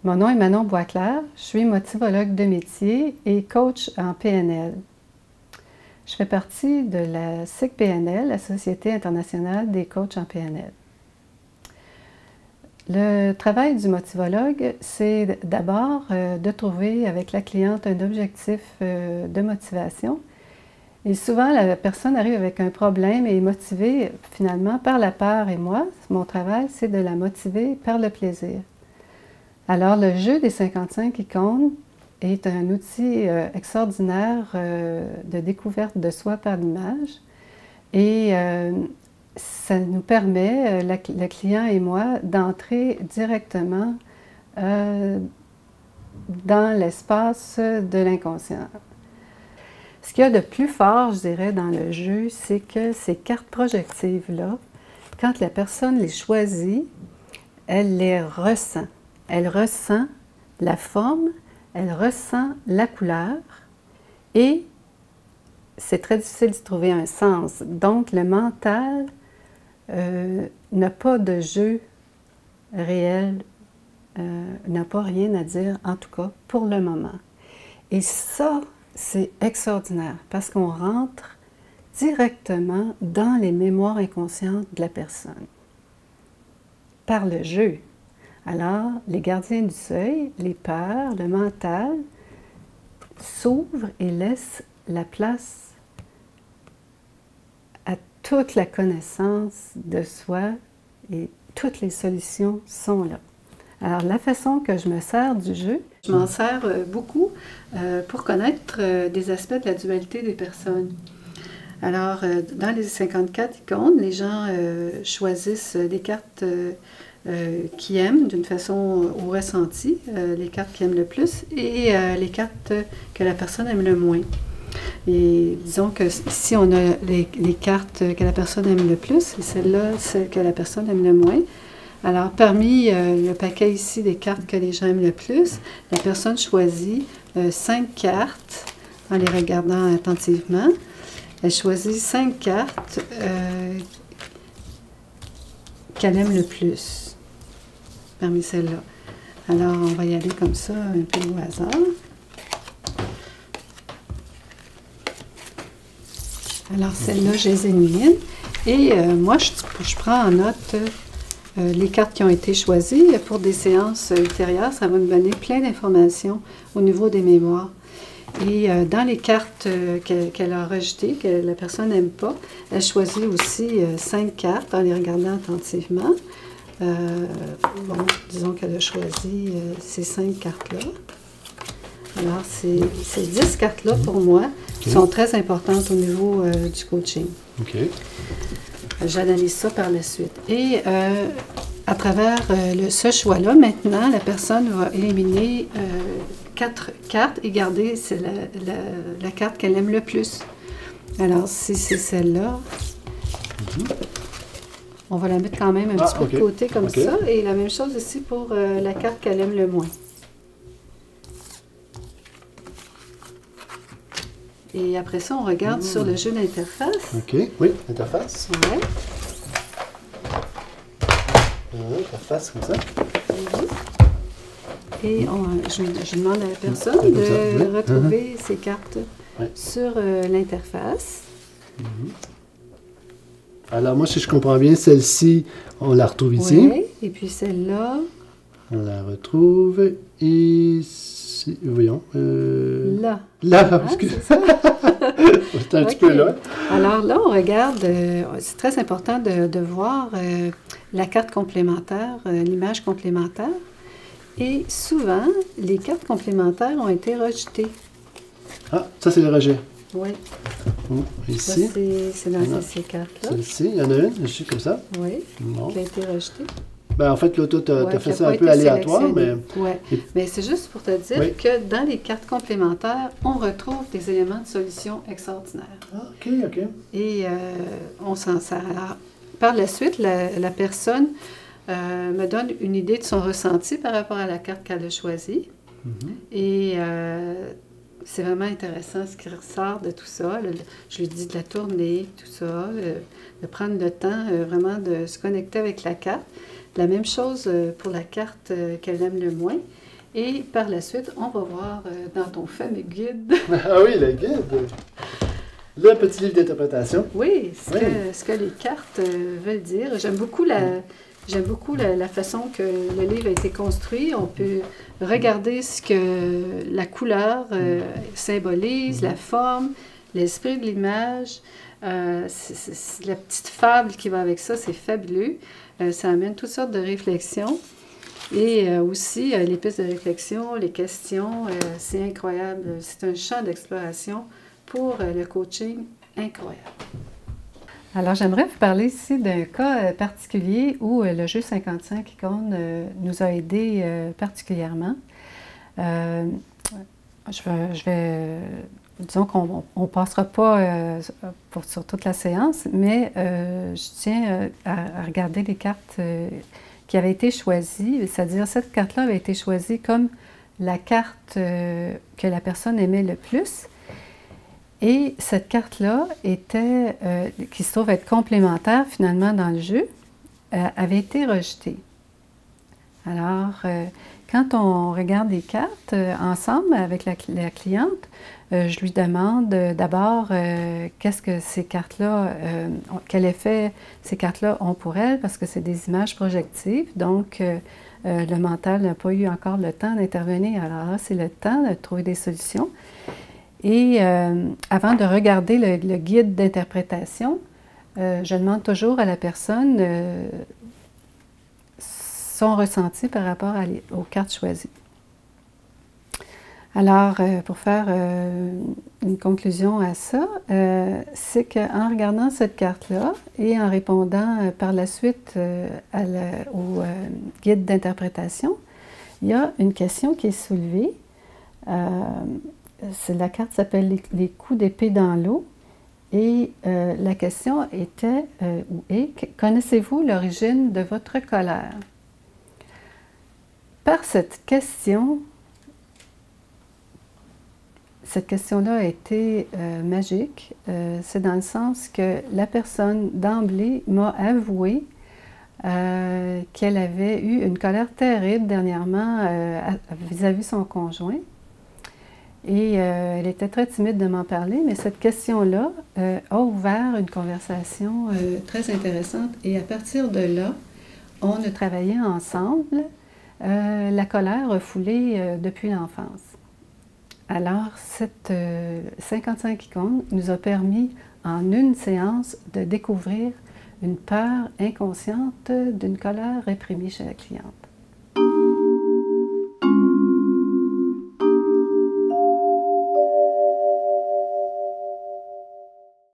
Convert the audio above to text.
Mon nom est Manon Boisclair, je suis motivologue de métier et coach en PNL. Je fais partie de la SIC-PNL, la Société internationale des coachs en PNL. Le travail du motivologue, c'est d'abord de trouver avec la cliente un objectif de motivation. Et souvent, la personne arrive avec un problème et est motivée finalement par la peur. Et moi, mon travail, c'est de la motiver par le plaisir. Alors, le jeu des 55 icônes est un outil extraordinaire de découverte de soi par l'image. Et ça nous permet, le client et moi, d'entrer directement dans l'espace de l'inconscient. Ce qu'il y a de plus fort, je dirais, dans le jeu, c'est que ces cartes projectives-là, quand la personne les choisit, elle les ressent. Elle ressent la forme, elle ressent la couleur et c'est très difficile d'y trouver un sens. Donc, le mental n'a pas de jeu réel, n'a pas rien à dire, en tout cas pour le moment. Et ça, c'est extraordinaire parce qu'on rentre directement dans les mémoires inconscientes de la personne par le jeu. Alors, les gardiens du seuil, les peurs, le mental s'ouvrent et laissent la place à toute la connaissance de soi et toutes les solutions sont là. Alors, la façon que je me sers du jeu, je m'en sers beaucoup pour connaître des aspects de la dualité des personnes. Alors, dans les 54 icônes, les gens choisissent des cartes qui aiment d'une façon au ressenti, les cartes qu'ils aiment le plus, et les cartes que la personne aime le moins. Et disons que ici, on a les cartes que la personne aime le plus, et celle-là, celle que la personne aime le moins. Alors, parmi le paquet ici des cartes que les gens aiment le plus, la personne choisit 5 cartes en les regardant attentivement. Elle choisit 5 cartes qu'elle aime le plus, parmi celles-là. Alors, on va y aller comme ça, un peu au hasard. Alors, celles-là, je les élimine. Et moi, je prends en note les cartes qui ont été choisies. Pour des séances ultérieures, ça va me donner plein d'informations au niveau des mémoires. Et dans les cartes qu'elle a rejetées, que la personne n'aime pas, elle choisit aussi 5 cartes en les regardant attentivement. Bon, disons qu'elle a choisi ces 5 cartes-là. Alors, ces 10 cartes-là, pour moi, sont très importantes au niveau du coaching. J'analyse ça par la suite. Et à travers ce choix-là, maintenant, la personne va éliminer 4 cartes et garder la carte qu'elle aime le plus. Alors, si c'est celle-là, on va la mettre quand même un petit peu de côté comme ça. Et la même chose ici pour la carte qu'elle aime le moins. Et après ça, on regarde sur le jeu d'interface. OK, oui, interface. Oui. Interface comme ça. Et je demande à la personne de retrouver ses cartes sur l'interface. Alors moi, si je comprends bien, celle-ci, on la retrouve ici. Oui, et puis celle-là. On la retrouve ici. Voyons. Là. Là, excusez. C'est un petit peu là. Alors là, on regarde, c'est très important de voir la carte complémentaire, l'image complémentaire. Et souvent, les cartes complémentaires ont été rejetées. Ah, ça c'est le rejet. Oui. Ici. C'est dans ces cartes-là. Celle-ci, il y en a une, ici comme ça. Oui, qui a été rejetée. Ben, en fait, là, tu as fait ça un peu aléatoire, mais... Oui, mais c'est juste pour te dire que dans les cartes complémentaires, on retrouve des éléments de solution extraordinaires. Ah, OK, OK. Et on s'en sert. Alors, par la suite, la personne me donne une idée de son ressenti par rapport à la carte qu'elle a choisie. Et c'est vraiment intéressant ce qui ressort de tout ça. Je lui dis de la tourner, tout ça, de prendre le temps vraiment de se connecter avec la carte. La même chose pour la carte qu'elle aime le moins. Et par la suite, on va voir dans ton fameux guide. Ah oui, le guide. Le petit livre d'interprétation. Oui, ce que les cartes veulent dire. J'aime beaucoup la façon que le livre a été construit. On peut regarder ce que la couleur symbolise, la forme, l'esprit de l'image. La petite fable qui va avec ça, c'est fabuleux. Ça amène toutes sortes de réflexions. Et aussi, les pistes de réflexion, les questions, c'est incroyable. C'est un champ d'exploration pour le coaching incroyable. Alors, j'aimerais vous parler ici d'un cas particulier où le jeu 55 icônes nous a aidés particulièrement. Disons qu'on ne passera pas sur toute la séance, mais je tiens à regarder les cartes qui avaient été choisies, c'est-à-dire cette carte-là avait été choisie comme la carte que la personne aimait le plus. Et cette carte-là était, qui se trouve être complémentaire finalement dans le jeu, avait été rejetée. Alors, quand on regarde les cartes ensemble avec la cliente, je lui demande d'abord qu'est-ce que ces cartes-là, quel effet ces cartes-là ont pour elle, parce que c'est des images projectives, donc le mental n'a pas eu encore le temps d'intervenir. Alors là, c'est le temps de trouver des solutions. Et avant de regarder le guide d'interprétation, je demande toujours à la personne son ressenti par rapport aux cartes choisies. Alors, pour faire une conclusion à ça, c'est qu'en regardant cette carte-là et en répondant par la suite au guide d'interprétation, il y a une question qui est soulevée. La carte s'appelle « Les coups d'épée dans l'eau » et la question était ou est « Connaissez-vous l'origine de votre colère ?» Par cette question-là a été magique. C'est dans le sens que la personne d'emblée m'a avoué qu'elle avait eu une colère terrible dernièrement vis-à-vis son conjoint. Et elle était très timide de m'en parler, mais cette question-là a ouvert une conversation très intéressante. Et à partir de là, on a travaillé ensemble la colère refoulée depuis l'enfance. Alors, cette 55 icônes nous a permis en une séance de découvrir une peur inconsciente d'une colère réprimée chez la cliente.